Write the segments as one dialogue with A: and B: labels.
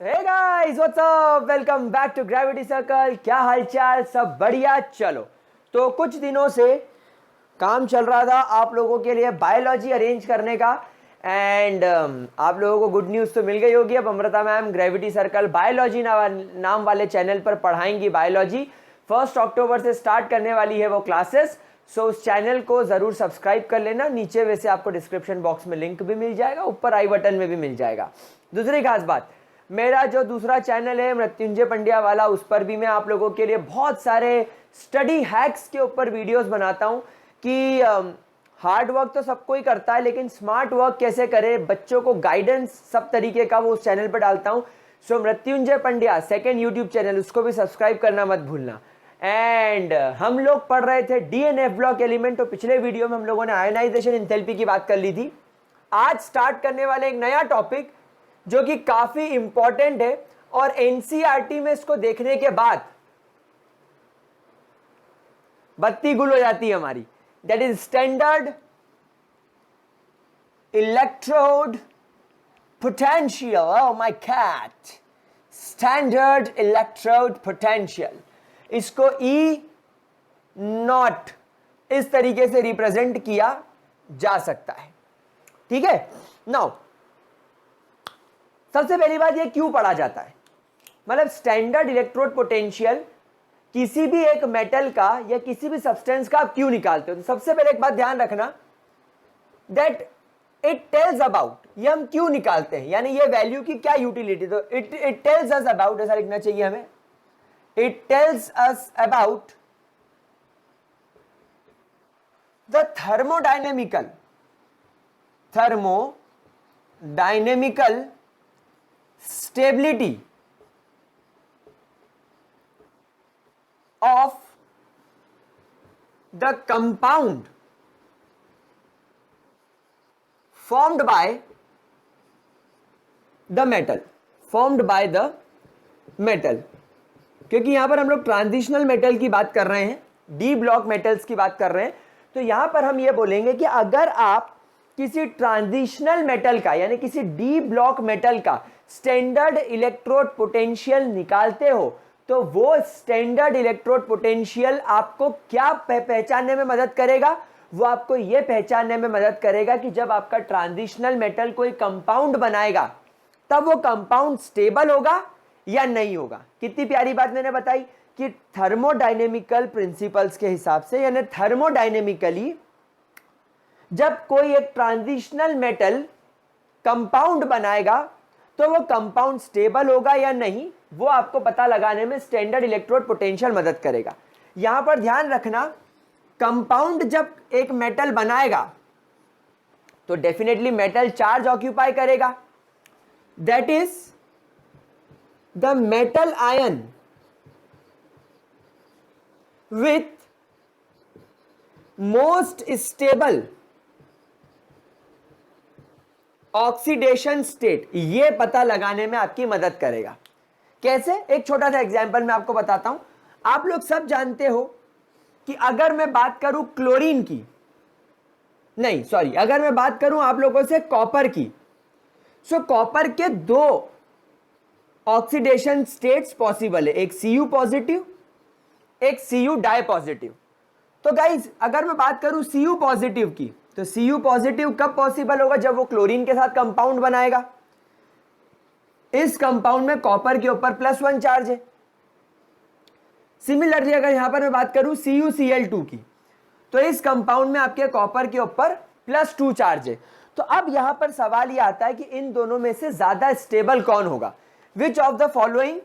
A: Hey guys what's up, welcome back to Gravity Circle. क्या हालचाल, सब बढ़िया। चलो, तो कुछ दिनों से काम चल रहा था आप लोगों के लिए बायोलॉजी अरेंज करने का एंड आप लोगों को गुड न्यूज़ तो मिल गई होगी। अब Amrita ma'am gravity circle biology नाम वाले चैनल पर पढ़ाएंगी बायोलॉजी। 1 अक्टूबर से स्टार्ट करने वाली है वो क्लासेस। सो उस चैनल को ज़रूर सब्सक्राइब कर लेना। नीचे वैसे आपको डिस्क्रिप्शन बॉक्स में लिंक भी मिल जाएगा, ऊपर आई बटन में भी मिल जाएगा। दूसरी खास बात, मेरा जो दूसरा चैनल है मृत्युंजय पंड्या वाला, उस पर भी मैं आप लोगों के लिए बहुत सारे स्टडी हैक्स के ऊपर वीडियोस बनाता हूं कि हार्ड वर्क तो सबको ही करता है, लेकिन स्मार्ट वर्क कैसे करें, बच्चों को गाइडेंस सब तरीके का वो उस चैनल पर डालता हूं। So Mrityunjay Pandya second YouTube channel, उसको भी सब्सक्राइब करना मत भूलना। एंड हम लोग पढ़ रहे थे डीएनए ब्लॉक एलिमेंट, तो पिछले वीडियो में हम लोगों ने आयोनाइजेशन एंथैल्पी की बात कर ली थी। आज स्टार्ट करने वाले एक नया टॉपिक जो कि काफी इंपॉर्टेंट है और एनसीईआरटी में इसको देखने के बाद बत्ती गुल हो जाती है हमारी। That is standard electrode potential. Oh my cat, standard electrode potential. इसको ई नॉट इस तरीके से रिप्रेजेंट किया जा सकता है। ठीक है, नाउ सबसे पहली बात, ये क्यों पढ़ा जाता है, मतलब स्टैंडर्ड इलेक्ट्रोड पोटेंशियल किसी भी एक मेटल का या किसी भी सब्सटेंस का आप क्यों निकालते हो। तो सबसे पहले एक बात ध्यान रखना, दैट इट टेल्स अबाउट, ये हम क्यों निकालते हैं, यानी ये वैल्यू की क्या यूटिलिटी। तो इट टेल्स अस अबाउट, ऐसा लिखना चाहिए हमें, it tells us about the thermodynamical stability of the compound formed by the metal, क्योंकि यहां पर हम लोग ट्रांजिशनल मेटल की बात कर रहे हैं, डी ब्लॉक मेटल्स की बात कर रहे हैं। तो यहां पर हम ये बोलेंगे कि अगर आप किसी ट्रांजिशनल मेटल का यानी किसी डी ब्लॉक मेटल का स्टैंडर्ड इलेक्ट्रोड पोटेंशियल निकालते हो, तो वो स्टैंडर्ड इलेक्ट्रोड पोटेंशियल आपको क्या पहचानने में मदद करेगा, वो आपको यह पहचानने में मदद करेगा कि जब आपका ट्रांजिशनल मेटल कोई कंपाउंड बनाएगा तब वो कंपाउंड स्टेबल होगा या नहीं होगा। कितनी प्यारी बात मैंने बताई कि थर्मोडायनेमिकल प्रिंसिपल्स के हिसाब से, यानी थर्मोडायनेमिकली जब कोई एक ट्रांजिशनल मेटल कंपाउंड बनाएगा तो वो कंपाउंड स्टेबल होगा या नहीं, वो आपको पता लगाने में स्टैंडर्ड इलेक्ट्रोड पोटेंशियल मदद करेगा। यहां पर ध्यान रखना, कंपाउंड जब एक मेटल बनाएगा तो डेफिनेटली मेटल चार्ज ऑक्यूपाई करेगा, that is the metal ion with most stable oxidation state, ये पता लगाने में आपकी मदद करेगा। कैसे, एक छोटा सा एग्जांपल मैं आपको बताता हूं। आप लोग सब जानते हो कि अगर मैं बात करूं क्लोरीन की, नहीं सॉरी, अगर मैं बात करूं आप लोगों से कॉपर की, सो कॉपर के 2 ऑक्सीडेशन स्टेट्स पॉसिबल है, एक Cu पॉजिटिव, एक Cu डाई पॉजिटिव। तो गाइज अगर मैं बात करूं Cu पॉजिटिव की, तो Cu पॉजिटिव कब पॉसिबल होगा, जब वो क्लोरीन के साथ कंपाउंड बनाएगा। इस कंपाउंड में कॉपर के ऊपर +1 चार्ज है। सिमिलरली अगर यहां पर मैं बात करूं CuCl2 की, तो इस कंपाउंड में आपके कॉपर के ऊपर +2 चार्ज है। तो अब यहां पर सवाल यह आता है कि इन दोनों में से ज्यादा स्टेबल कौन होगा। Which of the following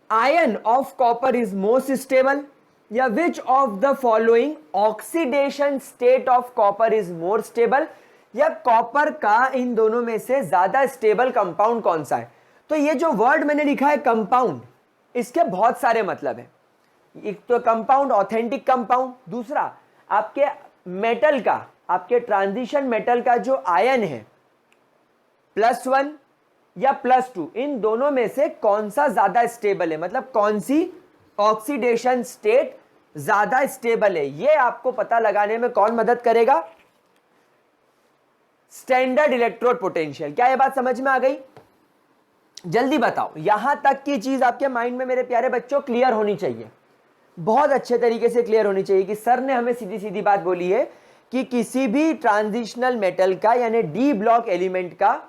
A: ion of copper is most stable, या which of the following oxidation state of copper is more stable, या कॉपर का इन दोनों में से ज्यादा स्टेबल कंपाउंड कौन सा है। तो ये जो वर्ड मैंने लिखा है कंपाउंड, इसके बहुत सारे मतलब है। एक तो कंपाउंड, ऑथेंटिक कंपाउंड, दूसरा आपके मेटल का, आपके ट्रांजिशन मेटल का जो आयन है +1 या +2, इन दोनों में से कौन सा ज्यादा स्टेबल है, मतलब कौन सी ऑक्सीडेशन स्टेट ज्यादा स्टेबल है, ये आपको पता लगाने में कौन मदद करेगा, स्टैंडर्ड इलेक्ट्रोड पोटेंशियल। क्या ये बात समझ में आ गई? जल्दी बताओ, यहां तक की चीज आपके माइंड में मेरे प्यारे बच्चों क्लियर होनी चाहिए, बहुत अच्छे तरीके से क्लियर होनी चाहिए कि सर ने हमें सीधी सीधी बात बोली है कि किसी भी ट्रांजिशनल मेटल का यानी डी ब्लॉक एलिमेंट का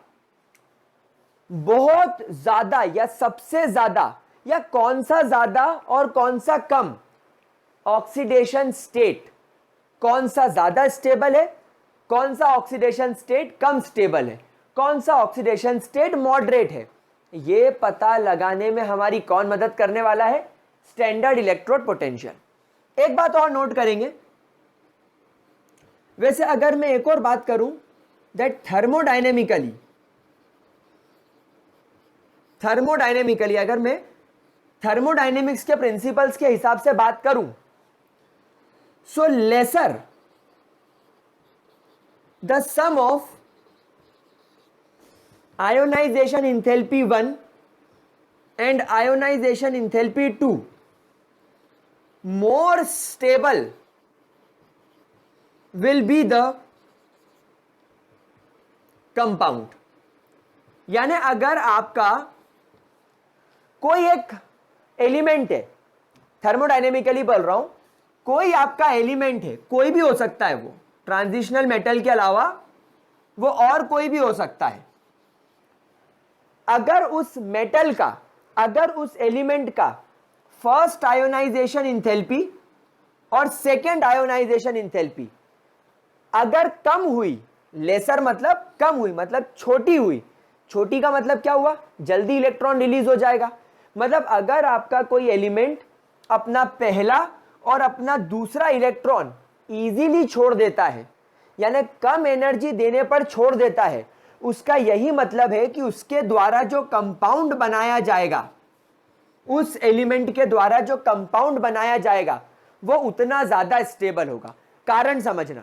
A: बहुत ज्यादा या सबसे ज्यादा या कौन सा ज्यादा और कौन सा कम ऑक्सीडेशन स्टेट, कौन सा ज्यादा स्टेबल है, कौन सा ऑक्सीडेशन स्टेट कम स्टेबल है, कौन सा ऑक्सीडेशन स्टेट मॉडरेट है, यह पता लगाने में हमारी कौन मदद करने वाला है? Standard electrode potential. एक बात और नोट करेंगे, वैसे अगर मैं एक और बात करूं दैट थर्मोडायनेमिकली अगर मैं थर्मोडायनेमिक्स के प्रिंसिपल्स के हिसाब से बात करूं, so lesser the sum of ionization enthalpy 1 and ionization enthalpy 2, more stable will be the compound। यानी अगर आपका कोई एक एलिमेंट है, थर्मोडायनेमिकली बोल रहा हूं, कोई आपका एलिमेंट है, कोई भी हो सकता है, वो ट्रांजिशनल मेटल के अलावा वो और कोई भी हो सकता है, अगर उस मेटल का, अगर उस एलिमेंट का फर्स्ट आयोनाइजेशन इंथैल्पी और सेकेंड आयोनाइजेशन इंथैल्पी अगर कम हुई, लेसर मतलब कम हुई, मतलब छोटी हुई, छोटी का मतलब क्या हुआ? जल्दी इलेक्ट्रॉन रिलीज हो जाएगा। मतलब अगर आपका कोई एलिमेंट अपना पहला और अपना दूसरा इलेक्ट्रॉन इजीली छोड़ देता है, यानी कम एनर्जी देने पर छोड़ देता है, उसका यही मतलब है कि उसके द्वारा जो कंपाउंड बनाया जाएगा, उस एलिमेंट के द्वारा जो कंपाउंड बनाया जाएगा वो उतना ज्यादा स्टेबल होगा। कारण समझना,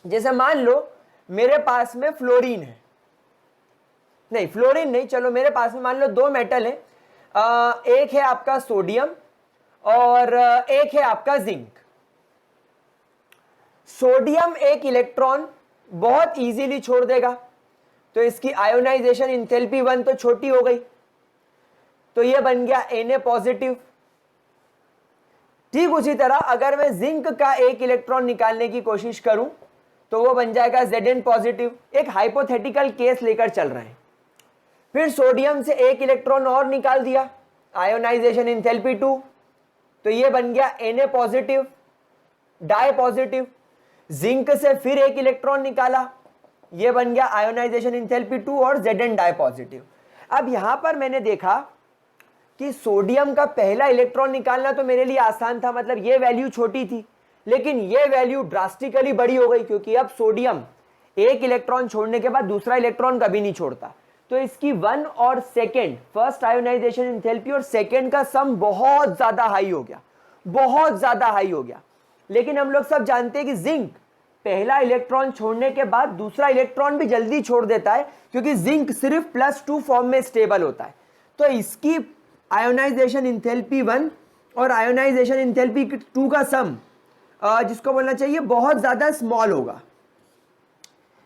A: जैसे मान लो मेरे पास में फ्लोरीन है, नहीं फ्लोरीन नहीं, चलो मेरे पास में मान लो दो मेटल है, एक है आपका सोडियम और एक है आपका जिंक। सोडियम एक इलेक्ट्रॉन बहुत इजीली छोड़ देगा, तो इसकी आयोनाइजेशन इंथैल्पी 1 तो छोटी हो गई, तो यह बन गया Na पॉजिटिव। ठीक उसी तरह अगर मैं जिंक का एक इलेक्ट्रॉन निकालने की कोशिश करूं तो वो बन जाएगा Zn पॉजिटिव। एक हाइपोथेटिकल केस लेकर चल रहे हैं। फिर सोडियम से एक इलेक्ट्रॉन और निकाल दिया, आयोनाइजेशन इंथैल्पी 2, तो ये बन गया Na positive di positive. Zinc से फिर एक इलेक्ट्रॉन निकाला, ये बन गया आयोनाइजेशन इंथैल्पी 2 और Zn डाई पॉजिटिव। अब यहां पर मैंने देखा कि सोडियम का पहला इलेक्ट्रॉन निकालना तो मेरे लिए आसान था, मतलब ये वैल्यू छोटी थी, लेकिन ये वैल्यू ड्रास्टिकली बड़ी हो गई, क्योंकि अब सोडियम एक इलेक्ट्रॉन छोड़ने के बाद दूसरा इलेक्ट्रॉन कभी नहीं छोड़ता। तो इसकी 1 और सेकेंड, फर्स्ट आयोनाइजेशन इंथैल्पी और सेकेंड का सम बहुत ज्यादा हाई हो गया, बहुत ज्यादा हाई हो गया। लेकिन हम लोग सब जानते हैं कि जिंक पहला इलेक्ट्रॉन छोड़ने के बाद दूसरा इलेक्ट्रॉन भी जल्दी छोड़ देता है, क्योंकि जिंक सिर्फ +2 फॉर्म में स्टेबल होता है। तो इसकी आयोनाइजेशन इंथैल्पी 1 और आयोनाइजेशन इंथैल्पी 2 का सम, जिसको बोलना चाहिए बहुत ज्यादा स्मॉल होगा,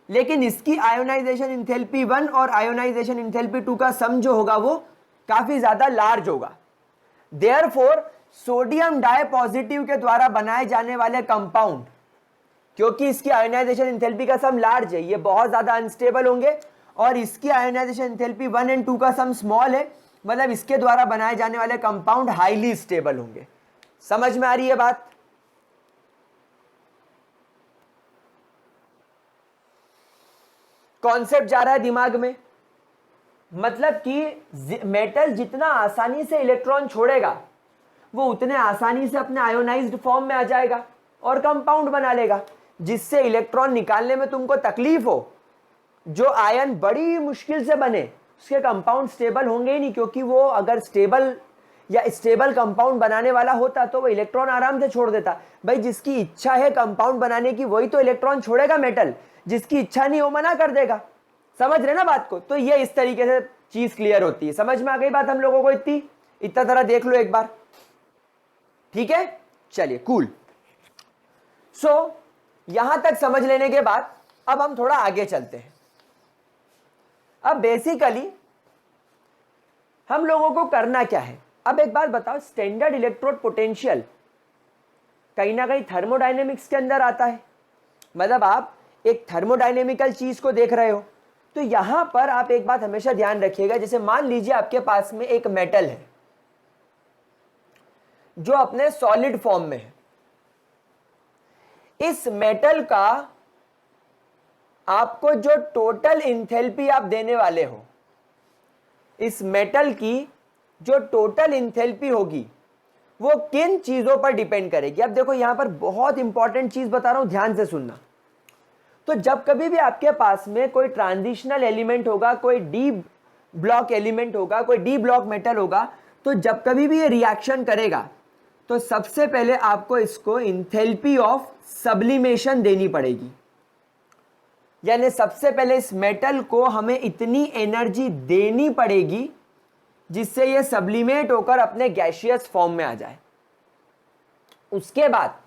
A: लेकिन इसकी आयोनाइजेशन इंथैल्पी 1 और आयोनाइजेशन इंथैल्पी 2 का सम जो होगा वो काफी ज्यादा लार्ज होगा। देयरफॉर सोडियम डाई पॉजिटिव के द्वारा बनाए जाने वाले कंपाउंड, क्योंकि इसकी आयोनाइजेशन इंथैल्पी का सम लार्ज है, ये बहुत ज्यादा अनस्टेबल होंगे, और इसकी आयोनाइजेशन इंथैल्पी 1 और 2 का सम स्मॉल है, मतलब इसके द्वारा बनाए जाने वाले कंपाउंड हाईली स्टेबल होंगे। समझ में आ रही है बात? कॉन्सेप्ट जा रहा है दिमाग में? मतलब कि मेटल जितना आसानी से इलेक्ट्रॉन छोड़ेगा वो उतने आसानी से अपने आयोनाइज्ड फॉर्म में आ जाएगा और कंपाउंड बना लेगा, जिससे इलेक्ट्रॉन निकालने में तुमको तकलीफ हो। जो आयन बड़ी मुश्किल से बने उसके कंपाउंड स्टेबल होंगे ही नहीं, क्योंकि वो अगर स्टेबल या स्टेबल कंपाउंड बनाने वाला होता तो वो इलेक्ट्रॉन आराम से छोड़ देता। भाई जिसकी इच्छा है कंपाउंड बनाने की वही तो इलेक्ट्रॉन छोड़ेगा, मेटल जिसकी इच्छा नहीं वो मना कर देगा। समझ रहे ना बात को? तो ये इस तरीके से चीज क्लियर होती है। समझ में आ गई बात हम लोगों को? इतना तरह देख लो एक बार, ठीक है? चलिए कूल। सो यहां तक समझ लेने के बाद अब हम थोड़ा आगे चलते हैं। अब बेसिकली हम लोगों को करना क्या है? अब एक बात बताओ, स्टैंडर्ड इलेक्ट्रोड पोटेंशियल कहीं ना कहीं थर्मोडायनेमिक्स के अंदर आता है। मतलब आप एक थर्मोडायनेमिकल चीज को देख रहे हो। तो यहां पर आप एक बात हमेशा ध्यान रखिएगा, जैसे मान लीजिए आपके पास में एक मेटल है जो अपने सॉलिड फॉर्म में है। इस मेटल का आपको जो टोटल इंथैल्पी आप देने वाले हो, इस मेटल की जो टोटल इंथैल्पी होगी वो किन चीजों पर डिपेंड करेगी। अब देखो यहां पर बहुत इंपॉर्टेंट चीज बता रहा हूं, ध्यान से सुनना। तो जब कभी भी आपके पास में कोई ट्रांजिशनल एलिमेंट होगा, कोई डी ब्लॉक एलिमेंट होगा, कोई डी ब्लॉक मेटल होगा, तो जब कभी भी ये रिएक्शन करेगा तो सबसे पहले आपको इसको इंथैल्पी ऑफ सब्लिमेशन देनी पड़ेगी। यानी सबसे पहले इस मेटल को हमें इतनी एनर्जी देनी पड़ेगी जिससे ये सब्लिमेट होकर अपने गैसियस फॉर्म में आ जाए। उसके बाद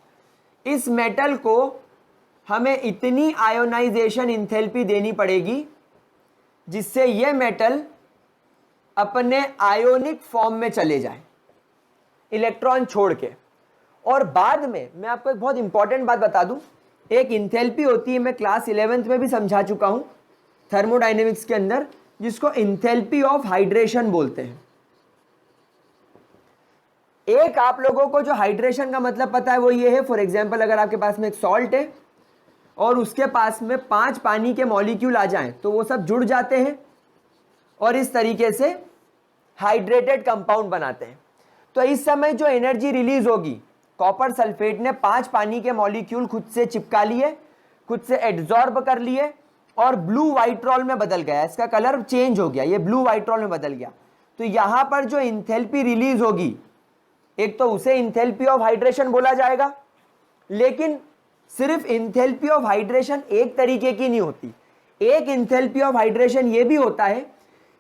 A: इस मेटल को हमें इतनी आयोनाइजेशन इंथैल्पी देनी पड़ेगी जिससे ये मेटल अपने आयोनिक फॉर्म में चले जाए, इलेक्ट्रॉन छोड़ के। और बाद में मैं आपको एक बहुत इंपॉर्टेंट बात बता दूं, एक इंथैल्पी होती है, मैं क्लास 11th में भी समझा चुका हूं थर्मोडायनेमिक्स के अंदर, जिसको इंथैल्पी ऑफ हाइड्रेशन बोलते हैं। एक आप लोगों को जो हाइड्रेशन का मतलब पता है वो ये है, फॉर एग्जांपल अगर आपके पास में एक सॉल्ट है और उसके पास में 5 पानी के मॉलिक्यूल आ जाएं तो वो सब जुड़ जाते हैं और इस तरीके से हाइड्रेटेड कंपाउंड बनाते हैं। तो इस समय जो एनर्जी रिलीज होगी, कॉपर सल्फेट ने 5 पानी के मॉलिक्यूल खुद से चिपका लिए, खुद से एड्सॉर्ब कर लिए और ब्लू वाइट्रॉल में बदल गया, इसका कलर चेंज हो गया, ये ब्लू वाइट्रॉल में बदल गया। तो यहां पर जो इंथैल्पी रिलीज होगी, एक तो उसे इंथैल्पी ऑफ हाइड्रेशन बोला जाएगा। लेकिन सिर्फ इंथैल्पी ऑफ हाइड्रेशन एक तरीके की नहीं होती। एक इंथैल्पी ऑफ हाइड्रेशन ये भी होता है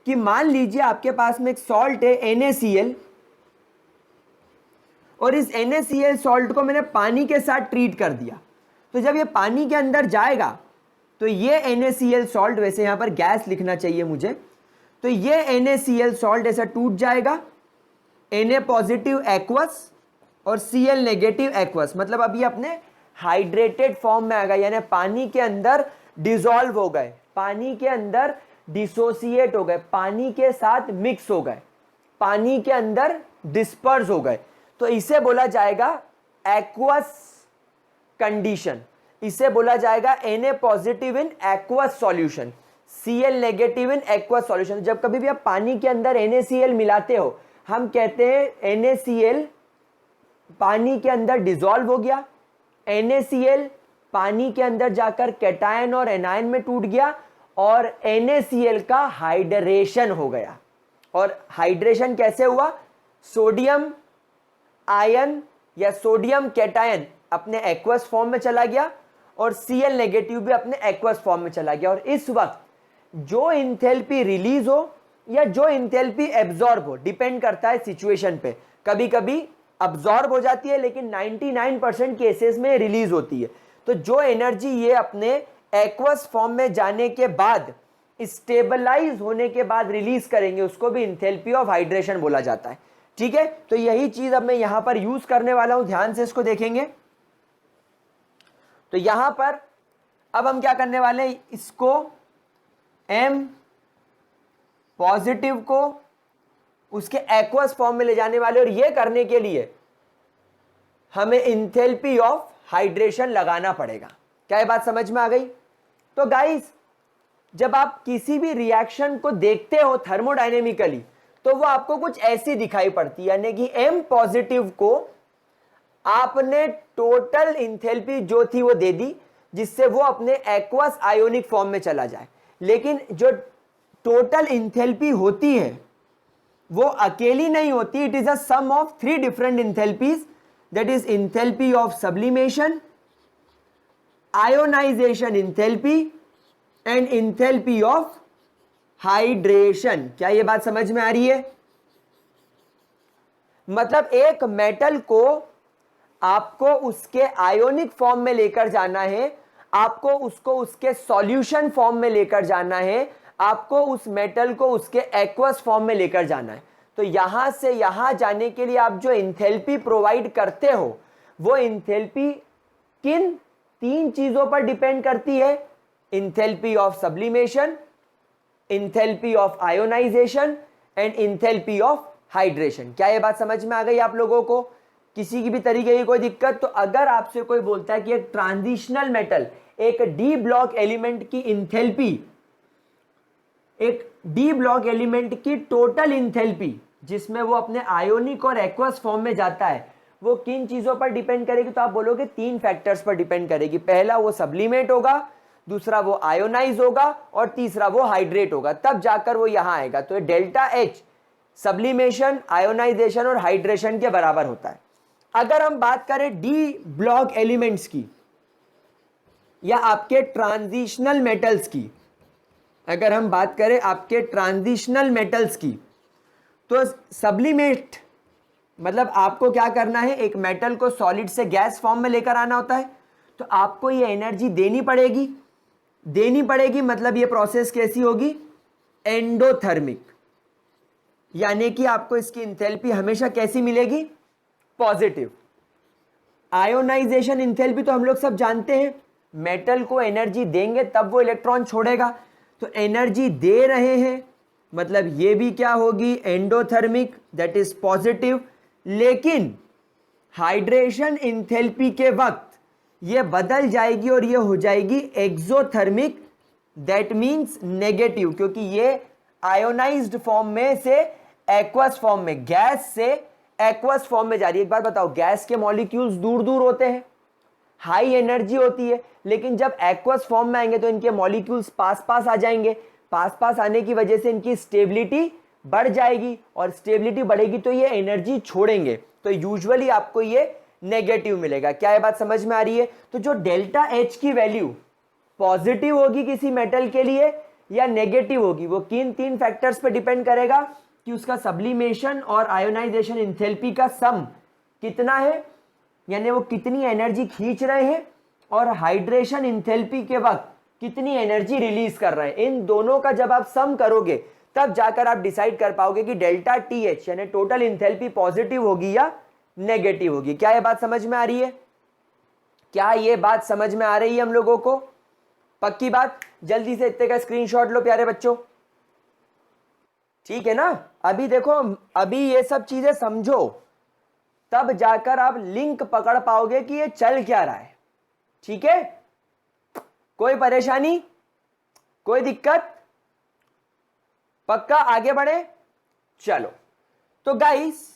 A: कि मान लीजिए आपके पास में एक सॉल्ट है NaCl, और इस NaCl सॉल्ट को मैंने पानी के साथ ट्रीट कर दिया। तो जब ये पानी के अंदर जाएगा तो ये NaCl सॉल्ट, वैसे यहां पर गैस लिखना चाहिए मुझे, तो ये NaCl सॉल्ट ऐसा टूट जाएगा, Na पॉजिटिव एक्वस और Cl नेगेटिव एक्वस, मतलब अभी अपने हाइड्रेटेड फॉर्म में आ गया, यानी पानी के अंदर डिसॉल्व हो गए, पानी के अंदर डिसोसिएट हो गए, पानी के साथ मिक्स हो गए, पानी के अंदर डिस्पर्स हो गए। तो इसे बोला जाएगा एक्वस कंडीशन, इसे बोला जाएगा Na positive in aqueous solution, Cl negative in aqueous solution. जब कभी भी आप पानी के अंदर NaCl मिलाते हो, हम कहते हैं NaCl पानी के अंदर डिसॉल्व हो गया, NaCl पानी के अंदर जाकर कैटायन और एनायन में टूट गया और NaCl का हाइड्रेशन हो गया। और हाइड्रेशन कैसे हुआ? सोडियम आयन या सोडियम कैटायन अपने एक्वस फॉर्म में चला गया और Cl नेगेटिव भी अपने एक्वस फॉर्म में चला गया। और इस वक्त जो इंथैल्पी रिलीज हो या जो इंथैल्पी एब्जॉर्ब हो, डिपेंड करता है सिचुएशन पे। कभी कभी अब्जॉर्ब हो जाती है लेकिन 99% केसेस में रिलीज होती है। तो जो एनर्जी ये अपने एक्वस फॉर्म में जाने के बाद, स्टेबलाइज होने के बाद रिलीज करेंगे, उसको भी इंथैल्पी ऑफ हाइड्रेशन बोला जाता है। ठीक है, तो यही चीज अब मैं यहां पर यूज करने वाला हूं, ध्यान से इसको देखेंगे। तो यहां पर अब हम क्या करने वाले हैं, इसको M पॉजिटिव को उसके एक्वस फॉर्म में ले जाने वाले, और ये करने के लिए हमें इंथैल्पी ऑफ हाइड्रेशन लगाना पड़ेगा। क्या ये बात समझ में आ गई? तो गाइस, जब आप किसी भी रिएक्शन को देखते हो थर्मोडायनेमिकली तो वो आपको कुछ ऐसी दिखाई पड़ती है, यानी कि M पॉजिटिव को आपने टोटल इंथैल्पी जो थी वो दे दी जिससे वो अपने एक्वस आयोनिक फॉर्म में चला जाए। लेकिन जो टोटल इंथैल्पी होती है वो अकेली नहीं होती, it is a sum of 3 different enthalpies, that is enthalpy of sublimation, ionisation enthalpy and enthalpy of hydration. क्या ये बात समझ में आ रही है? मतलब एक मेटल को आपको उसके आयोनिक फॉर्म में लेकर जाना है, आपको उसको उसके सॉल्यूशन फॉर्म में लेकर जाना है, आपको उस मेटल को उसके एक्वस फॉर्म में लेकर जाना है। तो यहां से यहां जाने के लिए आप जो इंथैल्पी प्रोवाइड करते हो वो इंथैल्पी किन 3 चीजों पर डिपेंड करती है? Enthalpy of sublimation, enthalpy of ionisation and enthalpy of hydration. क्या ये बात समझ में आ गई आप लोगों को? किसी की भी तरीके की कोई दिक्कत? तो अगर आपसे कोई बोलता है कि एक ट्रांजिशनल मेटल, एक डी ब्लॉक एलिमेंट की इंथैल्पी, एक डी ब्लॉक एलिमेंट की टोटल इंथैल्पी जिसमें वो अपने आयोनिक और एक्वस फॉर्म में जाता है, वो किन चीजों पर डिपेंड करेगी? तो आप बोलोगे 3 फैक्टर्स पर डिपेंड करेगी। पहला वो सब्लिमेट होगा, दूसरा वो आयोनाइज होगा और तीसरा वो हाइड्रेट होगा, तब जाकर वो यहां आएगा। तो डेल्टा एच सब्लिमेशन, आयोनाइजेशन और हाइड्रेशन के बराबर होता है। अगर हम बात करें डी ब्लॉक एलिमेंट्स की या आपके ट्रांजिशनल मेटल्स की, अगर हम बात करें आपके ट्रांजिशनल मेटल्स की, तो सब्लिमेट मतलब आपको क्या करना है? एक मेटल को सॉलिड से गैस फॉर्म में लेकर आना होता है, तो आपको ये एनर्जी देनी पड़ेगी। मतलब ये प्रोसेस कैसी होगी? एंडोथर्मिक, यानी कि आपको इसकी इंथैल्पी हमेशा कैसी मिलेगी? पॉजिटिव। आयोनाइजेशन इंथैल्पी तो हम लोग सब जानते हैं, मेटल को एनर्जी देंगे तब वो इलेक्ट्रॉन छोड़ेगा, तो एनर्जी दे रहे हैं मतलब ये भी क्या होगी? Endothermic, that is positive. लेकिन हाइड्रेशन इंथैल्पी के वक्त ये बदल जाएगी और ये हो जाएगी एक्सोथर्मिक, दैट मींस नेगेटिव, क्योंकि ये आयोनाइज्ड फॉर्म में से एक्वस फॉर्म में, गैस से एक्वस फॉर्म में जा रही है। एक बार बताओ, गैस के मॉलिक्यूल्स दूर दूर होते हैं, हाई एनर्जी होती है, लेकिन जब एक्वस फॉर्म में आएंगे तो इनके मॉलिक्यूल्स पास पास आ जाएंगे। पास पास आने की वजह से इनकी स्टेबिलिटी बढ़ जाएगी, और स्टेबिलिटी बढ़ेगी तो ये एनर्जी छोड़ेंगे, तो यूजुअली आपको ये नेगेटिव मिलेगा। क्या ये बात समझ में आ रही है? तो जो डेल्टा एच की वैल्यू पॉजिटिव होगी किसी मेटल के लिए या नेगेटिव होगी, वो किन 3 फैक्टर्स पे डिपेंड करेगा कि उसका सब्लिमेशन और आयोनाइजेशन इंथैल्पी का सम कितना है, यानी वो कितनी एनर्जी खींच रहे हैं, और हाइड्रेशन इंथैल्पी के वक्त कितनी एनर्जी रिलीज कर रहे हैं। इन दोनों का जब आप सम करोगे तब जाकर आप डिसाइड कर पाओगे कि डेल्टा टी एच यानी टोटल इंथैल्पी पॉजिटिव होगी या नेगेटिव होगी। क्या ये बात समझ में आ रही है? क्या ये बात समझ में आ रही है हम लोगों को? पक्की बात? जल्दी से इतने का स्क्रीनशॉट लो प्यारे बच्चों, ठीक है ना? अभी देखो, अभी ये सब चीजें समझो, तब जाकर आप लिंक पकड़ पाओगे कि ये चल क्या रहा है। ठीक है? कोई परेशानी, कोई दिक्कत? पक्का आगे बढ़े? चलो, तो गाइस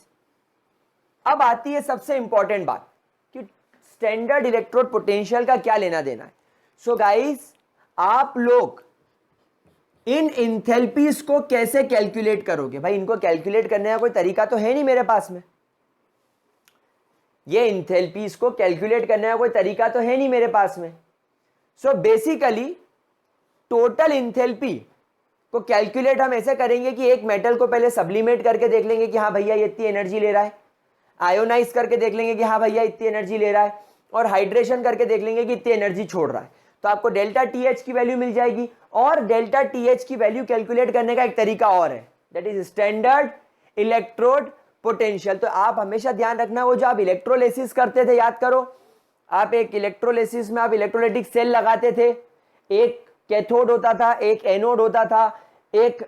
A: अब आती है सबसे इंपॉर्टेंट बात कि स्टैंडर्ड इलेक्ट्रोड पोटेंशियल का क्या लेना देना है। सो गाइस, आप लोग इन इंथैल्पीज को कैसे कैलकुलेट करोगे? भाई इनको कैलकुलेट करने का कोई तरीका तो है नहीं मेरे पास में, ये इंथैल्पीज को कैलकुलेट करने का कोई तरीका तो है नहीं मेरे पास में। सो बेसिकली टोटल इंथैल्पी को कैलकुलेट हम ऐसे करेंगे कि एक मेटल को पहले सब्लिमेट करके देख लेंगे कि हाँ भैया ये इतनी एनर्जी ले रहा है, आयोनाइज करके देख लेंगे कि हाँ भैया इतनी एनर्जी ले रहा है, और हाइड्रेशन करके देख लेंगे कि इतनी एनर्जी छोड़ रहा है। तो आपको डेल्टा टी एच की वैल्यू मिल जाएगी। और डेल्टा टी एच की वैल्यू कैलकुलेट करने का एक तरीका और है, that is standard electrode potential. तो आप हमेशा ध्यान रखना, वो जो आप इलेक्ट्रोलिसिस करते थे, याद करो, आप एक इलेक्ट्रोलिसिस में आप इलेक्ट्रोलाइटिक सेल लगाते थे, एक कैथोड होता था, एक एनोड होता था, एक,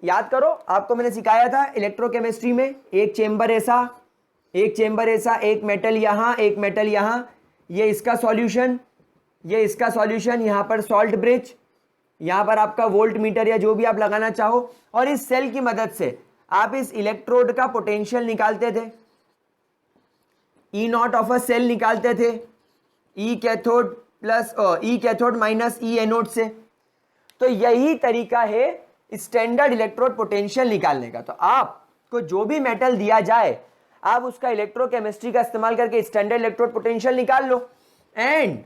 A: याद करो आपको मैंने सिखाया था इलेक्ट्रोकेमिस्ट्री में, एक चेंबर ऐसा, एक चेंबर ऐसा, एक मेटल यहां, एक मेटल यहां, ये इसका सॉल्यूशन, ये इसका सॉल्यूशन, यहां पर सॉल्ट ब्रिज, यहां पर आपका वोल्ट मीटर या जो भी आप लगाना चाहो, और इस सेल की मदद से आप इस इलेक्ट्रोड का पोटेंशियल निकालते थे, E naught of a cell निकालते थे, E cathode plus E cathode minus E anode से। तो यही तरीका है स्टैंडर्ड इलेक्ट्रोड पोटेंशियल निकालने का। तो आपको जो भी मेटल दिया जाए, आप उसका इलेक्ट्रोकेमिस्ट्री का इस्तेमाल करके स्टैंडर्ड इलेक्ट्रोड पोटेंशियल निकाल लो। And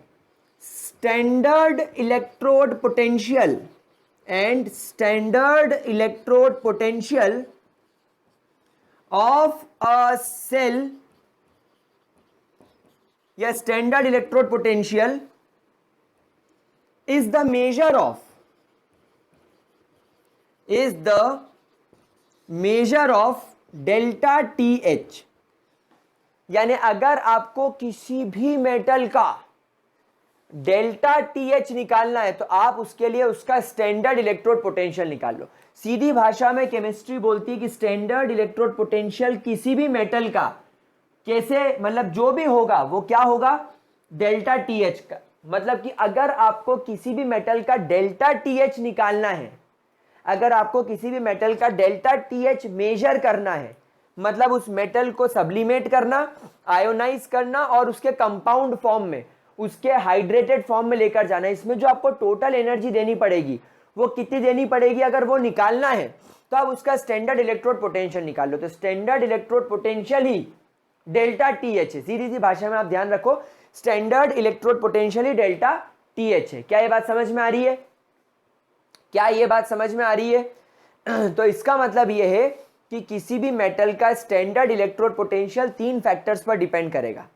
A: standard electrode potential of a cell या standard electrode potential is the measure of delta T H, यानी अगर आपको किसी भी मेटल का डेल्टा टी एच निकालना है तो आप उसके लिए उसका स्टैंडर्ड इलेक्ट्रोड पोटेंशियल निकाल लो। सीधी भाषा में केमिस्ट्री बोलती है कि स्टैंडर्ड इलेक्ट्रोड पोटेंशियल किसी भी मेटल का कैसे, मतलब जो भी होगा वो क्या होगा, डेल्टा टी एच का। मतलब कि अगर आपको किसी भी मेटल का डेल्टा टी एच निकालना है, अगर आपको किसी भी मेटल का डेल्टा टी एच मेजर करना है, मतलब उस मेटल को सब्लिमेट करना, आयोनाइज करना और उसके कंपाउंड फॉर्म में, उसके हाइड्रेटेड फॉर्म में लेकर जाना, इसमें जो आपको टोटल एनर्जी देनी पड़ेगी वो कितनी देनी पड़ेगी, अगर वो निकालना है तो आप उसका स्टैंडर्ड इलेक्ट्रोड पोटेंशियल निकाल लो। तो स्टैंडर्ड इलेक्ट्रोड पोटेंशियल ही डेल्टा टी एच है। सीधी सी भाषा में आप ध्यान रखो, स्टैंडर्ड इलेक्ट्रोड पोटेंशियल ही डेल्टा टी एच है। क्या ये बात समझ में आ रही है? क्या ये बात समझ में आ रही है? तो इसका मतलब ये है कि किसी भी मेटल का स्टैंडर्ड इलेक्ट्रोड पोटेंशियल 3 फैक्टर्स पर डिपेंड करेगा।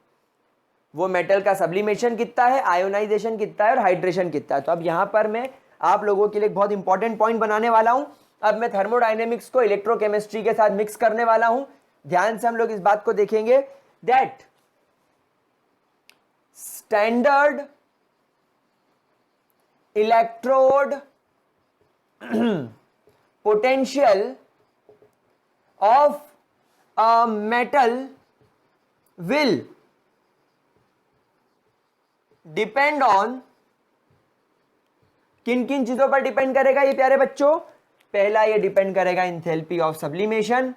A: वो मेटल का सब्लिमेशन कितना है, आयोनाइजेशन कितना है और हाइड्रेशन कितना है। तो अब यहां पर मैं आप लोगों के लिए एक बहुत इंपॉर्टेंट पॉइंट बनाने वाला हूं। अब मैं थर्मोडायनेमिक्स को इलेक्ट्रोकेमिस्ट्री के साथ मिक्स करने वाला हूं। ध्यान से हम लोग इस बात को देखेंगे that standard electrode potential of a metal will depend on, किन किन चीजों पर डिपेंड करेगा ये प्यारे बच्चों? पहला ये डिपेंड करेगा इंथैल्पी ऑफ सब्लिमेशन,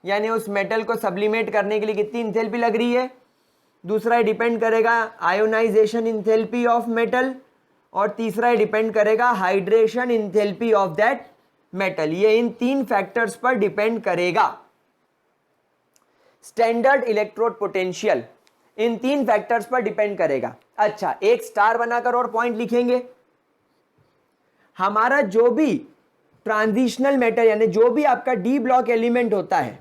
A: यानी उस मेटल को सब्लिमेट करने के लिए कितनी इंथैल्पी लग रही है। दूसरा डिपेंड करेगा आयोनाइजेशन इंथैल्पी ऑफ मेटल, और तीसरा डिपेंड करेगा hydration enthalpy of that metal. ये इन 3 फैक्टर्स पर डिपेंड करेगा। Standard electrode potential in 3 factors पर डिपेंड करेगा। अच्छा, एक स्टार बनाकर और पॉइंट लिखेंगे। हमारा जो भी ट्रांजिशनल मेटल, यानी जो भी आपका डी ब्लॉक एलिमेंट होता है,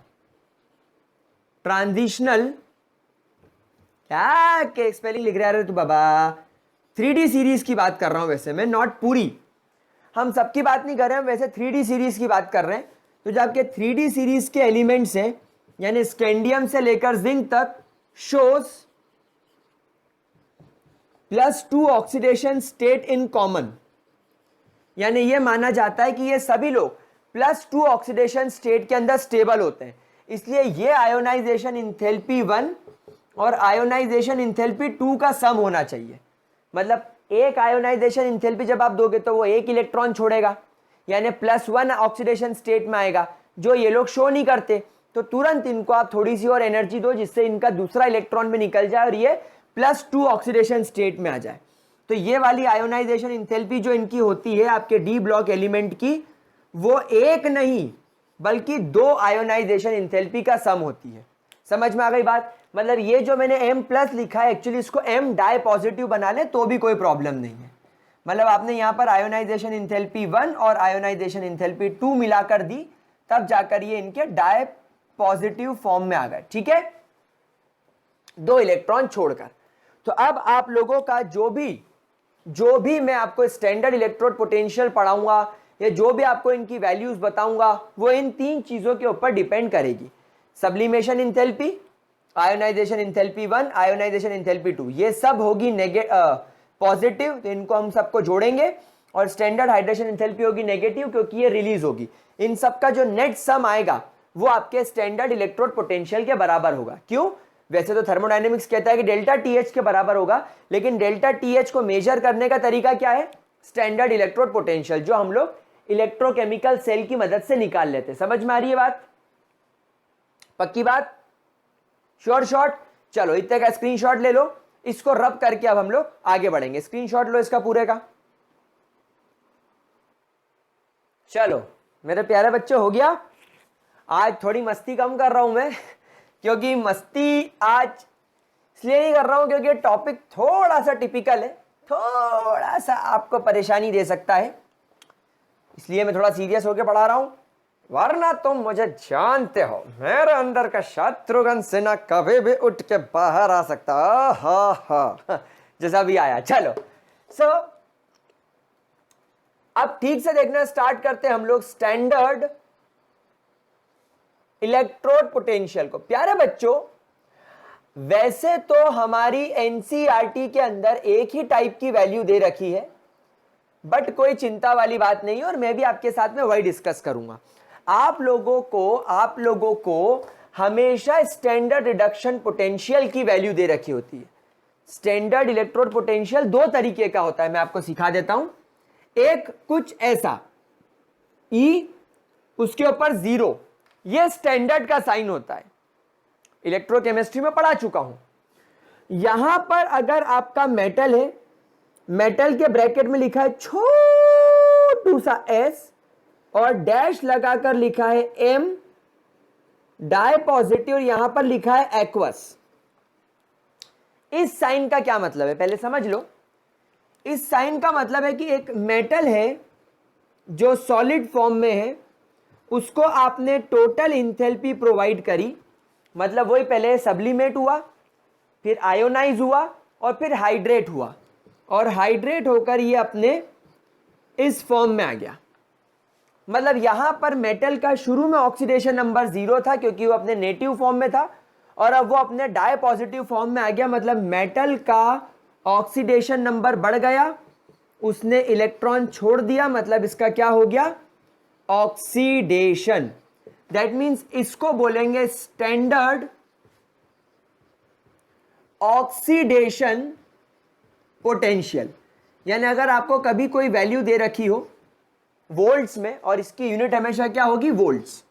A: ट्रांजिशनल, क्या के स्पेलिंग लिख रहा है तू बाबा? 3D सीरीज की बात कर रहा हूं वैसे मैं, नॉट पूरी, हम सबकी बात नहीं कर रहे हैं, वैसे 3D सीरीज की बात कर रहे हैं। तो जो आपके 3D सीरीज के एलिमेंट्स हैं, यानी स्कैंडियम से लेकर जिंक तक, shows +2 oxidation state in common, यानी ये माना जाता है कि ये सभी लोग +2 ऑक्सीडेशन स्टेट के अंदर स्टेबल होते हैं। इसलिए ये आयोनाइजेशन इंथैल्पी 1 और आयोनाइजेशन इंथैल्पी 2 का सम होना चाहिए। मतलब एक आयोनाइजेशन इंथैल्पी जब आप दोगे तो वो एक इलेक्ट्रॉन छोड़ेगा, यानी +1 ऑक्सीडेशन स्टेट में आएगा, जो ये लोग शो नहीं करते। तो तुरंत इनको आप थोड़ी सी और एनर्जी दो जिससे इनका दूसरा इलेक्ट्रॉन में निकल जाए और ये +2 ऑक्सीडेशन स्टेट में आ जाए। तो ये वाली आयोनाइजेशन इंथैल्पी जो इनकी होती है आपके डी ब्लॉक एलिमेंट की, वो एक नहीं बल्कि 2 आयोनाइजेशन इंथैल्पी का सम होती है। समझ में आ गई बात? मतलब ये जो मैंने M+ लिखा है, एक्चुअली इसको M डाई पॉजिटिव बना ले तो भी कोई प्रॉब्लम नहीं है। मतलब आपने यहां पर आयोनाइजेशन इंथैल्पी 1 और आयोनाइजेशन इंथैल्पी 2 मिलाकर दी, तब जाकर ये इनके डाई पॉजिटिव फॉर्म में आ गए। ठीक है, 2 इलेक्ट्रॉन छोड़कर। तो अब आप लोगों का जो भी मैं आपको स्टैंडर्ड इलेक्ट्रोड पोटेंशियल पढ़ाऊंगा या जो भी आपको इनकी वैल्यूज बताऊंगा, वो इन 3 चीजों के ऊपर डिपेंड करेगी। Sublimation enthalpy, ionization enthalpy 1, ionization enthalpy 2, ये सब होगी पॉजिटिव, तो इनको हम सबको जोड़ेंगे। और स्टैंडर्ड हाइड्रेशन इंथैल्पी होगी नेगेटिव, क्योंकि ये रिलीज होगी। इन सब का जो नेट सम आएगा वो आपके स्टैंडर्ड इलेक्ट्रोड पोटेंशियल के बराबर होगा। क्यों? वैसे तो थर्मोडायनेमिक्स कहता है कि डेल्टा टीएच के बराबर होगा, लेकिन डेल्टा टीएच को मेजर करने का तरीका क्या है? स्टैंडर्ड इलेक्ट्रोड पोटेंशियल, जो हम लोग इलेक्ट्रोकेमिकल सेल की मदद से निकाल लेते हैं। समझ में आ रही है बात? पक्की बात? Sure shot? चलो इतने का स्क्रीनशॉट ले लो, इसको रब करके अब हम लोग आगे बढ़ेंगे। स्क्रीनशॉट लो इसका पूरे का। चलो मेरे प्यारे बच्चे, हो गया? आज थोड़ी मस्ती कम कर रहा हूं मैं, क्योंकि मस्ती आज इसलिए नहीं कर रहा हूं क्योंकि टॉपिक थोड़ा सा टिपिकल है, थोड़ा सा आपको परेशानी दे सकता है, इसलिए मैं थोड़ा सीरियस होकर पढ़ा रहा हूं। वरना तुम मुझे जानते हो, मेरे अंदर का शत्रुघ्न सिन्हा कभी भी उठ के बाहर आ सकता। हा जैसा भी आया। चलो अब ठीक से देखना स्टार्ट करते हैं हम लोग। स्टैंडर्ड इलेक्ट्रोड पोटेंशियल को। प्यारे बच्चों, वैसे तो हमारी एनसीईआरटी के अंदर एक ही टाइप की वैल्यू दे रखी है, बट कोई चिंता वाली बात नहीं है, और मैं भी आपके साथ में वही डिस्कस करूंगा। आप लोगों को हमेशा स्टैंडर्ड रिडक्शन पोटेंशियल की वैल्यू दे रखी होती है। स्टैंडर्ड इलेक्ट्रोड पोटेंशियल दो तरीके का होता है, मैं आपको सिखा देता हूं। एक कुछ ऐसा, E उसके ऊपर 0, यह स्टैंडर्ड का साइन होता है, इलेक्ट्रोकेमिस्ट्री में पढ़ा चुका हूं। यहां पर अगर आपका मेटल है, मेटल के ब्रैकेट में लिखा है छोटू सा s और डैश लगाकर लिखा है M, डाई पॉजिटिव, और यहां पर लिखा है एक्वस। इस साइन का क्या मतलब है पहले समझ लो। इस साइन का मतलब है कि एक मेटल है जो सॉलिड फॉर्म में है, उसको आपने टोटल इंथैल्पी प्रोवाइड करी, मतलब वही पहले सब्लिमेट हुआ, फिर आयोनाइज हुआ, और फिर हाइड्रेट हुआ, और हाइड्रेट होकर ये अपने इस फॉर्म में आ गया। मतलब यहां पर मेटल का शुरू में ऑक्सीडेशन नंबर 0 था क्योंकि वो अपने नेटिव फॉर्म में था, और अब वो अपने डाई पॉजिटिव फॉर्म में आ गया। मतलब मेटल का ऑक्सीडेशन नंबर बढ़ गया, उसने इलेक्ट्रॉन छोड़ दिया, मतलब इसका क्या हो गया, ऑक्सीडेशन। दैट मीन्स इसको बोलेंगे स्टैंडर्ड ऑक्सीडेशन पोटेंशियल। यानी अगर आपको कभी कोई वैल्यू दे रखी हो वोल्ट्स में, और इसकी यूनिट हमेशा क्या होगी, वोल्ट्स,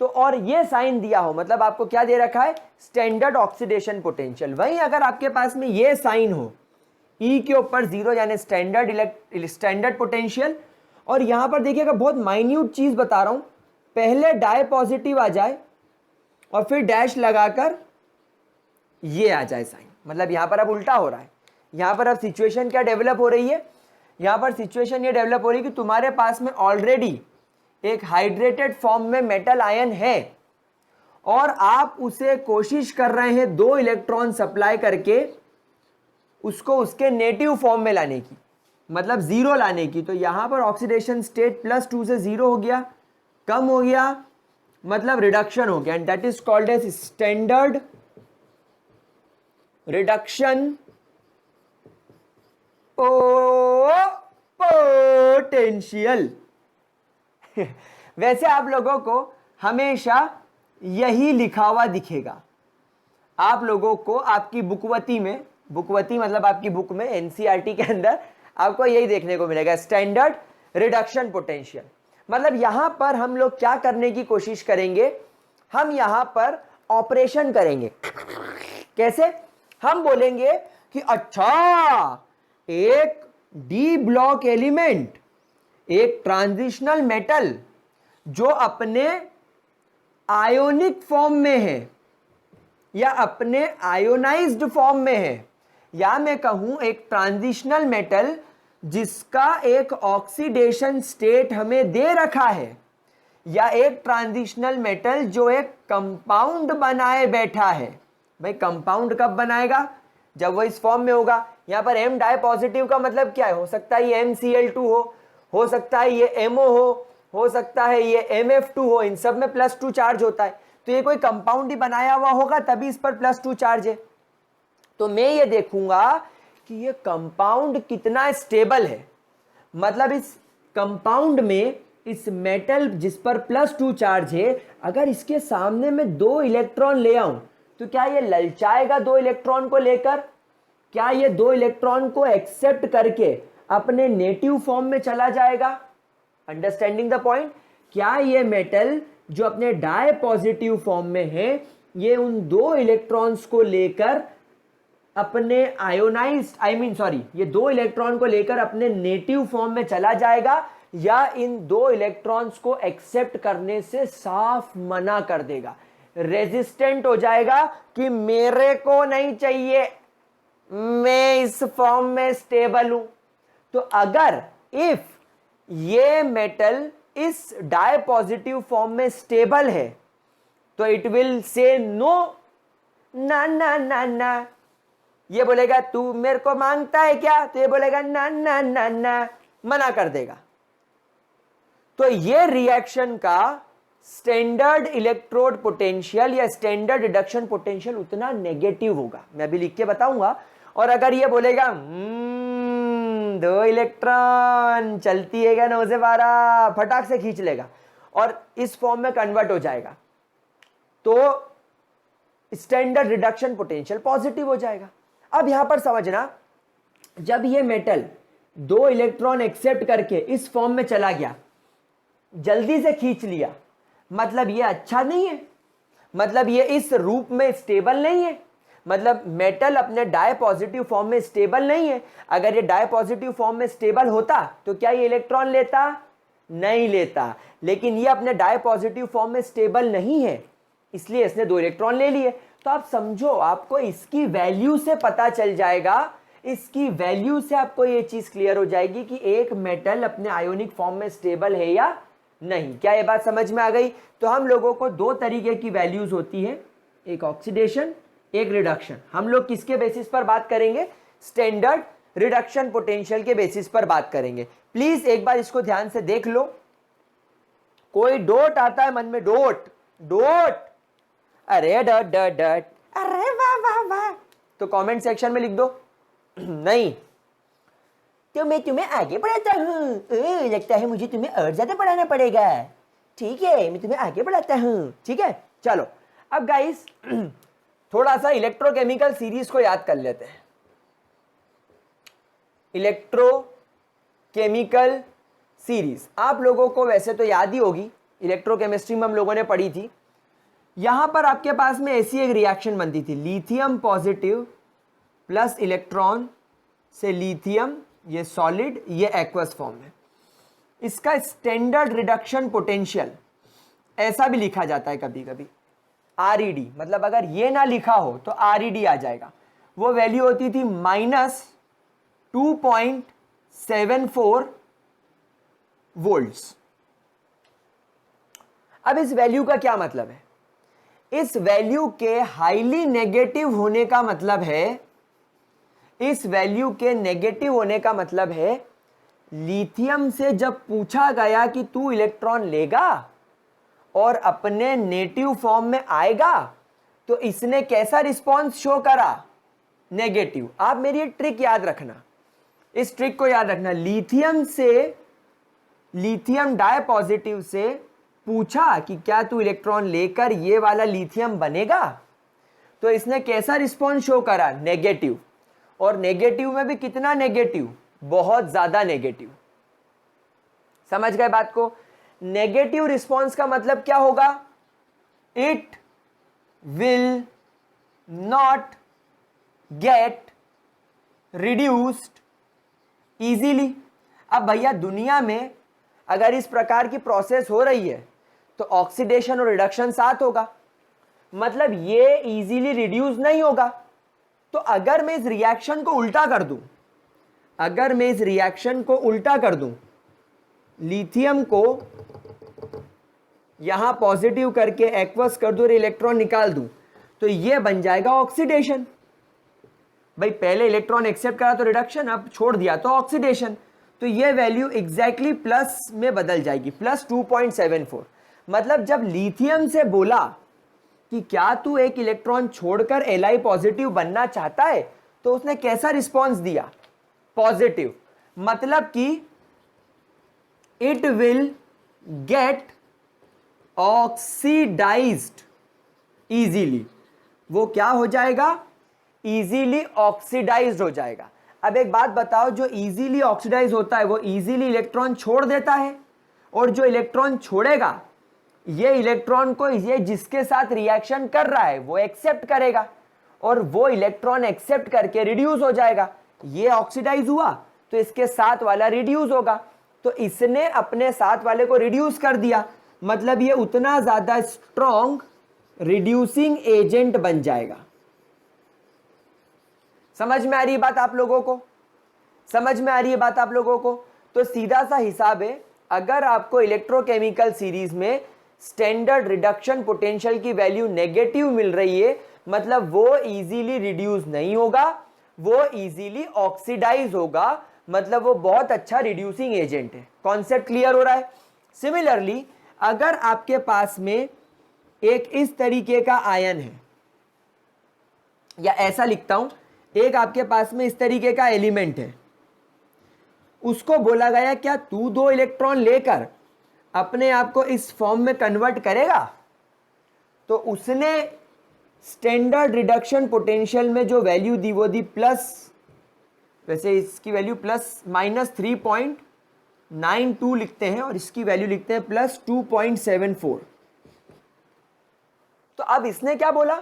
A: तो और ये साइन दिया हो, मतलब आपको क्या दे रखा है, स्टैंडर्ड ऑक्सीडेशन पोटेंशियल। वहीं अगर आपके पास में ये साइन हो, E के ऊपर 0 यानी स्टैंडर्ड पोटेंशियल, और यहां पर देखिएगा बहुत माइन्यूट चीज बता रहा हूं, पहले डाई पॉजिटिव आ जाए और फिर डैश लगाकर ये आ जाए साइन, मतलब यहां पर अब उल्टा हो रहा है। यहां पर अब सिचुएशन क्या डेवलप हो रही है, यहां पर सिचुएशन ये डेवलप हो रही है कि तुम्हारे पास में ऑलरेडी एक हाइड्रेटेड फॉर्म में मेटल आयन है, और आप उसे कोशिश कर रहे हैं 2 इलेक्ट्रॉन सप्लाई करके उसको उसके नेटिव फॉर्म में लाने की, मतलब 0 लाने की। तो यहां पर ऑक्सीडेशन स्टेट +2 से 0 हो गया, कम हो गया, मतलब रिडक्शन हो गया, and that is called as standard reduction potential. वैसे आप लोगों को हमेशा यही लिखा हुआ दिखेगा, आप लोगों को आपकी बुकवती में, बुकवती मतलब आपकी बुक में एनसीईआरटी के अंदर आपको यही देखने को मिलेगा, स्टैंडर्ड रिडक्शन पोटेंशियल। मतलब यहां पर हम लोग क्या करने की कोशिश करेंगे, हम यहां पर ऑपरेशन करेंगे। कैसे, हम बोलेंगे कि अच्छा एक डी ब्लॉक एलिमेंट, एक ट्रांजिशनल मेटल जो अपने आयोनिक फॉर्म में है या अपने आयोनाइज्ड फॉर्म में है, या मैं कहूं एक ट्रांजिशनल मेटल जिसका एक ऑक्सीडेशन स्टेट हमें दे रखा है, या एक ट्रांजिशनल मेटल जो एक कंपाउंड बनाए बैठा है। भाई कंपाउंड कब बनाएगा, जब वो इस फॉर्म में होगा। यहां पर M डाई पॉजिटिव का मतलब क्या है, हो सकता है ये MCl2 हो सकता है ये MO हो सकता है ये MF2 हो, इन सब में +2 चार्ज होता है। तो ये कोई कंपाउंड ही बनाया हुआ होगा तभी इस पर +2 चार्ज है। तो मैं ये देखूंगा कि ये कंपाउंड कितना स्टेबल है, मतलब इस कंपाउंड में इस मेटल जिस पर +2 चार्ज है, अगर इसके सामने में 2 इलेक्ट्रॉन ले आऊं तो क्या ये ललचाएगा 2 इलेक्ट्रॉन को लेकर, क्या ये 2 इलेक्ट्रॉन को एक्सेप्ट करके अपने नेटिव फॉर्म में चला जाएगा। अंडरस्टैंडिंग द पॉइंट, क्या ये मेटल जो अपने डाई पॉजिटिव फॉर्म में है, ये उन 2 इलेक्ट्रॉन्स को लेकर अपने ये 2 इलेक्ट्रॉन को लेकर अपने नेटिव फॉर्म में चला जाएगा, या इन 2 इलेक्ट्रॉन्स को एक्सेप्ट करने से साफ मना कर देगा, रेजिस्टेंट हो जाएगा कि मेरे को नहीं चाहिए, मैं इस फॉर्म में स्टेबल हूं। तो अगर इफ ये मेटल इस डाई पॉजिटिव फॉर्म में स्टेबल है तो इट विल से नो, ना ना ना ना, ये बोलेगा तू मेरे को मांगता है क्या, तो ये बोलेगा ना ना ना ना, मना कर देगा। तो ये रिएक्शन का स्टैंडर्ड इलेक्ट्रोड पोटेंशियल या स्टैंडर्ड रिडक्शन पोटेंशियल उतना नेगेटिव होगा। मैं अभी लिख के बताऊंगा। और अगर ये बोलेगा 2 इलेक्ट्रॉन, चलती है क्या 9 से 12, फटाक से खींच लेगा और इस फॉर्म में कन्वर्ट हो जाएगा, तो स्टैंडर्ड रिडक्शन पोटेंशियल पॉजिटिव हो जाएगा। अब यहां पर समझना, जब ये मेटल 2 इलेक्ट्रॉन एक्सेप्ट करके इस फॉर्म में चला गया, जल्दी से खींच लिया, मतलब ये अच्छा नहीं है, मतलब ये इस रूप में स्टेबल नहीं है, मतलब मेटल अपने डाई पॉजिटिव फॉर्म में स्टेबल नहीं है। अगर ये डाई पॉजिटिव फॉर्म में स्टेबल होता तो क्या ये इलेक्ट्रॉन लेता? नहीं लेता। लेकिन ये अपने डाई पॉजिटिव फॉर्म में स्टेबल नहीं है, इसलिए इसने 2 इलेक्ट्रॉन ले लिए। तो आप समझो, आपको इसकी वैल्यू से पता चल जाएगा, इसकी वैल्यू से आपको ये चीज क्लियर हो जाएगी कि एक मेटल अपने आयोनिक फॉर्म में स्टेबल है या नहीं। क्या ये बात समझ में आ गई? तो हम लोगों को 2 तरीके की वैल्यूज होती है, एक ऑक्सीडेशन, एक रिडक्शन। हम लोग किसके बेसिस पर बात करेंगे? स्टैंडर्ड रिडक्शन पोटेंशियल के बेसिस पर बात करेंगे। प्लीज एक बार इसको ध्यान से देख लो। कोई डोट आता है मन में? डोट डोट, अरे डट डट डट, अरे वाह वाह वाह, तो कमेंट सेक्शन में लिख दो। नहीं तो मैं तुम्हें आगे पढ़ाता हूँ, लगता है मुझे तुम्हें और ज्यादा पढ़ाना पड़ेगा। ठीक है, मैं तुम्हें आगे पढ़ाता हूँ। ठीक है, चलो अब गाइस थोड़ा सा इलेक्ट्रोकेमिकल सीरीज को याद कर लेते हैं। इलेक्ट्रोकेमिकल सीरीज आप लोगों को वैसे तो याद ही होगी, इलेक्ट्रोकेमिस्ट्री में हम लोगों ने पढ़ी थी। यहां पर आपके पास में ऐसी एक रिएक्शन बनती थी, लिथियम पॉजिटिव प्लस इलेक्ट्रॉन से लिथियम, ये सॉलिड, ये एक्वस फॉर्म है। इसका स्टैंडर्ड रिडक्शन पोटेंशियल ऐसा भी लिखा जाता है कभी कभी, RED, मतलब अगर ये ना लिखा हो तो RED आ जाएगा। वो वैल्यू होती थी -2.74 वोल्ट्स। अब इस वैल्यू का क्या मतलब है? इस वैल्यू के हाईली नेगेटिव होने का मतलब है, इस वैल्यू के नेगेटिव होने का मतलब है, लिथियम से जब पूछा गया कि तू इलेक्ट्रॉन लेगा और अपने नेटिव फॉर्म में आएगा, तो इसने कैसा रिस्पॉन्स शो करा? नेगेटिव। आप मेरी एक ट्रिक याद रखना, इस ट्रिक को याद रखना। लिथियम से, लिथियम डाई पॉजिटिव से पूछा कि क्या तू इलेक्ट्रॉन लेकर ये वाला लिथियम बनेगा, तो इसने कैसा रिस्पॉन्स शो करा? नेगेटिव। और नेगेटिव में भी कितना नेगेटिव? बहुत ज्यादा नेगेटिव। समझ गए बात को? नेगेटिव रिस्पॉन्स का मतलब क्या होगा? It will not gate reduced easily. अब भैया दुनिया में अगर इस प्रकार की प्रोसेस हो रही है तो ऑक्सीडेशन और रिडक्शन साथ होगा, मतलब ये इजीली रिड्यूस नहीं होगा। तो अगर मैं इस रिएक्शन को उल्टा कर दूं, अगर मैं इस रिएक्शन को उल्टा कर दूं, लिथियम को यहां पॉजिटिव करके एक्वस कर दूं और इलेक्ट्रॉन निकाल दूं, तो ये बन जाएगा ऑक्सीडेशन। भाई पहले इलेक्ट्रॉन एक्सेप्ट करा तो रिडक्शन, अब छोड़ दिया तो ऑक्सीडेशन। तो ये वैल्यू एग्जैक्टली प्लस में बदल जाएगी, +2.74। मतलब जब लिथियम से बोला कि क्या तू एक इलेक्ट्रॉन छोड़कर Li पॉजिटिव बनना चाहता है, तो उसने कैसा रिस्पॉन्स दिया? पॉजिटिव। मतलब कि it will get oxidized easily. वो क्या हो जाएगा? इजीली ऑक्सीडाइज्ड हो जाएगा। अब एक बात बताओ, जो इजीली ऑक्सीडाइज होता है वो इजीली इलेक्ट्रॉन छोड़ देता है, और जो इलेक्ट्रॉन छोड़ेगा ये इलेक्ट्रॉन को, ये जिसके साथ रिएक्शन कर रहा है वो एक्सेप्ट करेगा, और वो इलेक्ट्रॉन एक्सेप्ट करके रिड्यूस हो जाएगा। ये ऑक्सीडाइज हुआ तो इसके साथ वाला रिड्यूस होगा, तो इसने अपने साथ वाले को रिड्यूस कर दिया, मतलब ये उतना ज्यादा स्ट्रॉन्ग रिड्यूसिंग एजेंट बन जाएगा। समझ में आ रही है बात आप लोगों को? समझ में आ रही है बात आप लोगों को? तो सीधा सा हिसाब है, अगर आपको इलेक्ट्रोकेमिकल सीरीज में स्टैंडर्ड रिडक्शन पोटेंशियल की वैल्यू नेगेटिव मिल रही है, मतलब वो इजीली रिड्यूस नहीं होगा, वो इजीली ऑक्सीडाइज होगा, मतलब वो बहुत अच्छा रिड्यूसिंग एजेंट है। कॉन्सेप्ट क्लियर हो रहा है? सिमिलरली अगर आपके पास में एक इस तरीके का आयन है, या ऐसा लिखता हूं, एक आपके पास में इस तरीके का एलिमेंट है, उसको बोला गया क्या तू 2 इलेक्ट्रॉन लेकर अपने आप को इस फॉर्म में कन्वर्ट करेगा, तो उसने स्टैंडर्ड रिडक्शन पोटेंशियल में जो वैल्यू दी वो दी प्लस, वैसे इसकी वैल्यू प्लस -3.92 लिखते हैं और इसकी वैल्यू लिखते हैं +2.74। तो अब इसने क्या बोला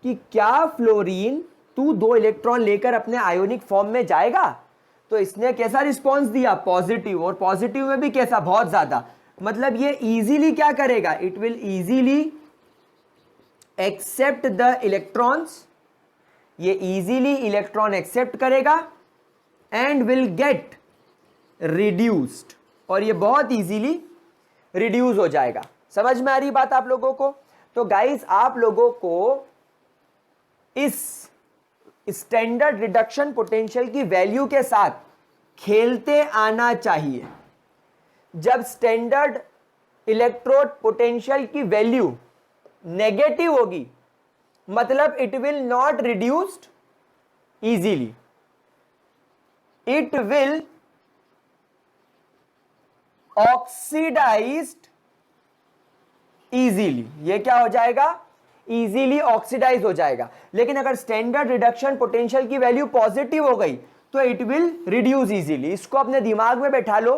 A: कि क्या फ्लोरीन तू 2 इलेक्ट्रॉन लेकर अपने आयोनिक फॉर्म में जाएगा, तो इसने कैसा रिस्पॉन्स दिया, पॉजिटिव, और पॉजिटिव में भी कैसा, बहुत ज्यादा। मतलब ये इजीली क्या करेगा, it will easily accept the electrons, ये इजीली इलेक्ट्रॉन एक्सेप्ट करेगा एंड विल गेट रिड्यूस्ड, और ये बहुत इजीली रिड्यूस हो जाएगा। समझ में आ रही बात आप लोगों को? तो गाइस आप लोगों को इस स्टैंडर्ड रिडक्शन पोटेंशियल की वैल्यू के साथ खेलते आना चाहिए। जब स्टैंडर्ड इलेक्ट्रोड पोटेंशियल की वैल्यू नेगेटिव होगी, मतलब it will not reduced easily, it will oxidized easily. ये क्या हो जाएगा, इजीली ऑक्सीडाइज हो जाएगा। लेकिन अगर स्टैंडर्ड रिडक्शन पोटेंशियल की वैल्यू पॉजिटिव हो गई तो इट विल रिड्यूस इजीली। इसको अपने दिमाग में बैठा लो